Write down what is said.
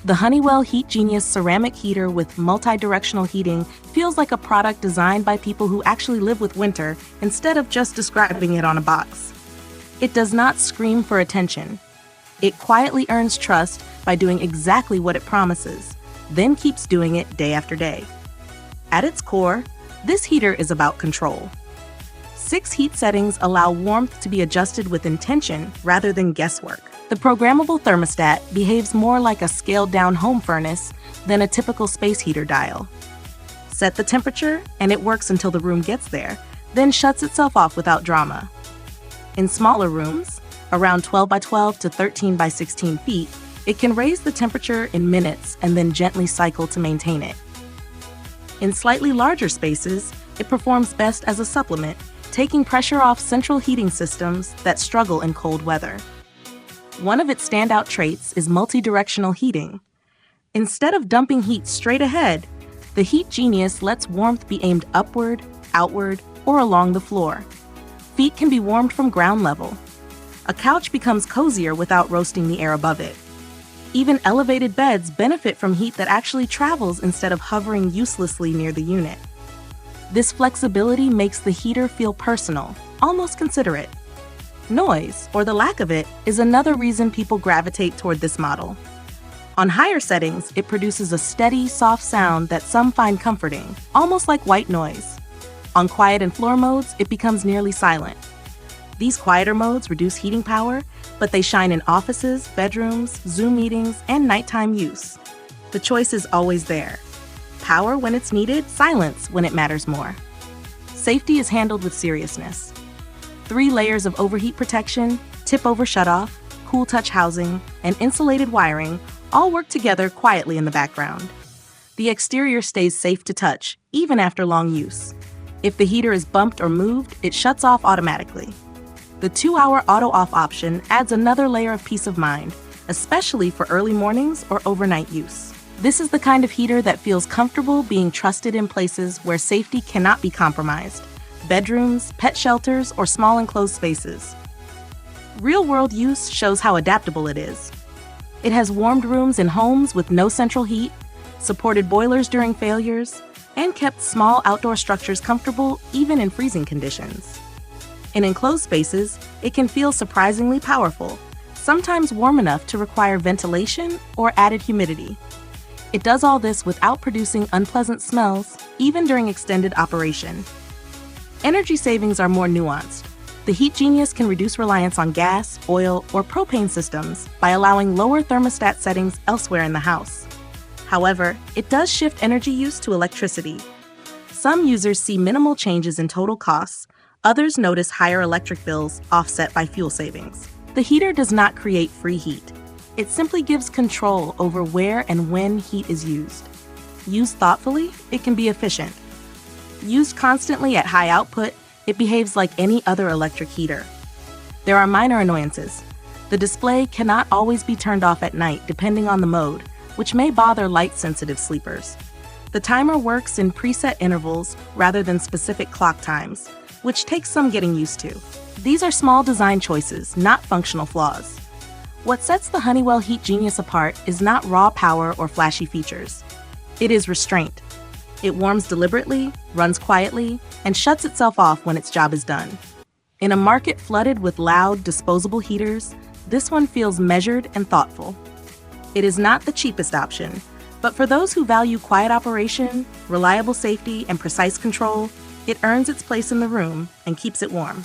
The Honeywell HeatGenius Ceramic Heater with multi-directional heating feels like a product designed by people who actually live with winter instead of just describing it on a box. It does not scream for attention. It quietly earns trust by doing exactly what it promises, then keeps doing it day after day. At its core, this heater is about control. 6 heat settings allow warmth to be adjusted with intention rather than guesswork. The programmable thermostat behaves more like a scaled-down home furnace than a typical space heater dial. Set the temperature, and it works until the room gets there, then shuts itself off without drama. In smaller rooms, around 12 by 12 to 13 by 16 feet, it can raise the temperature in minutes and then gently cycle to maintain it. In slightly larger spaces, it performs best as a supplement, taking pressure off central heating systems that struggle in cold weather. One of its standout traits is multi-directional heating. Instead of dumping heat straight ahead, the HeatGenius lets warmth be aimed upward, outward, or along the floor. Feet can be warmed from ground level. A couch becomes cozier without roasting the air above it. Even elevated beds benefit from heat that actually travels instead of hovering uselessly near the unit. This flexibility makes the heater feel personal, almost considerate. Noise, or the lack of it, is another reason people gravitate toward this model. On higher settings, it produces a steady, soft sound that some find comforting, almost like white noise. On quiet and floor modes, it becomes nearly silent. These quieter modes reduce heating power, but they shine in offices, bedrooms, Zoom meetings, and nighttime use. The choice is always there. Power when it's needed, silence when it matters more. Safety is handled with seriousness. 3 layers of overheat protection, tip-over shutoff, cool touch housing, and insulated wiring all work together quietly in the background. The exterior stays safe to touch, even after long use. If the heater is bumped or moved, it shuts off automatically. The 2-hour auto-off option adds another layer of peace of mind, especially for early mornings or overnight use. This is the kind of heater that feels comfortable being trusted in places where safety cannot be compromised: bedrooms, pet shelters, or small enclosed spaces. Real-world use shows how adaptable it is. It has warmed rooms in homes with no central heat, supported boilers during failures, and kept small outdoor structures comfortable even in freezing conditions. In enclosed spaces, it can feel surprisingly powerful, sometimes warm enough to require ventilation or added humidity. It does all this without producing unpleasant smells, even during extended operation. Energy savings are more nuanced. The HeatGenius can reduce reliance on gas, oil, or propane systems by allowing lower thermostat settings elsewhere in the house. However, it does shift energy use to electricity. Some users see minimal changes in total costs. Others notice higher electric bills offset by fuel savings. The heater does not create free heat. It simply gives control over where and when heat is used. Used thoughtfully, it can be efficient. Used constantly at high output, it behaves like any other electric heater. There are minor annoyances. The display cannot always be turned off at night depending on the mode, which may bother light-sensitive sleepers. The timer works in preset intervals rather than specific clock times, which takes some getting used to. These are small design choices, not functional flaws. What sets the Honeywell HeatGenius apart is not raw power or flashy features. It is restraint. It warms deliberately, runs quietly, and shuts itself off when its job is done. In a market flooded with loud, disposable heaters, this one feels measured and thoughtful. It is not the cheapest option, but for those who value quiet operation, reliable safety, and precise control, it earns its place in the room and keeps it warm.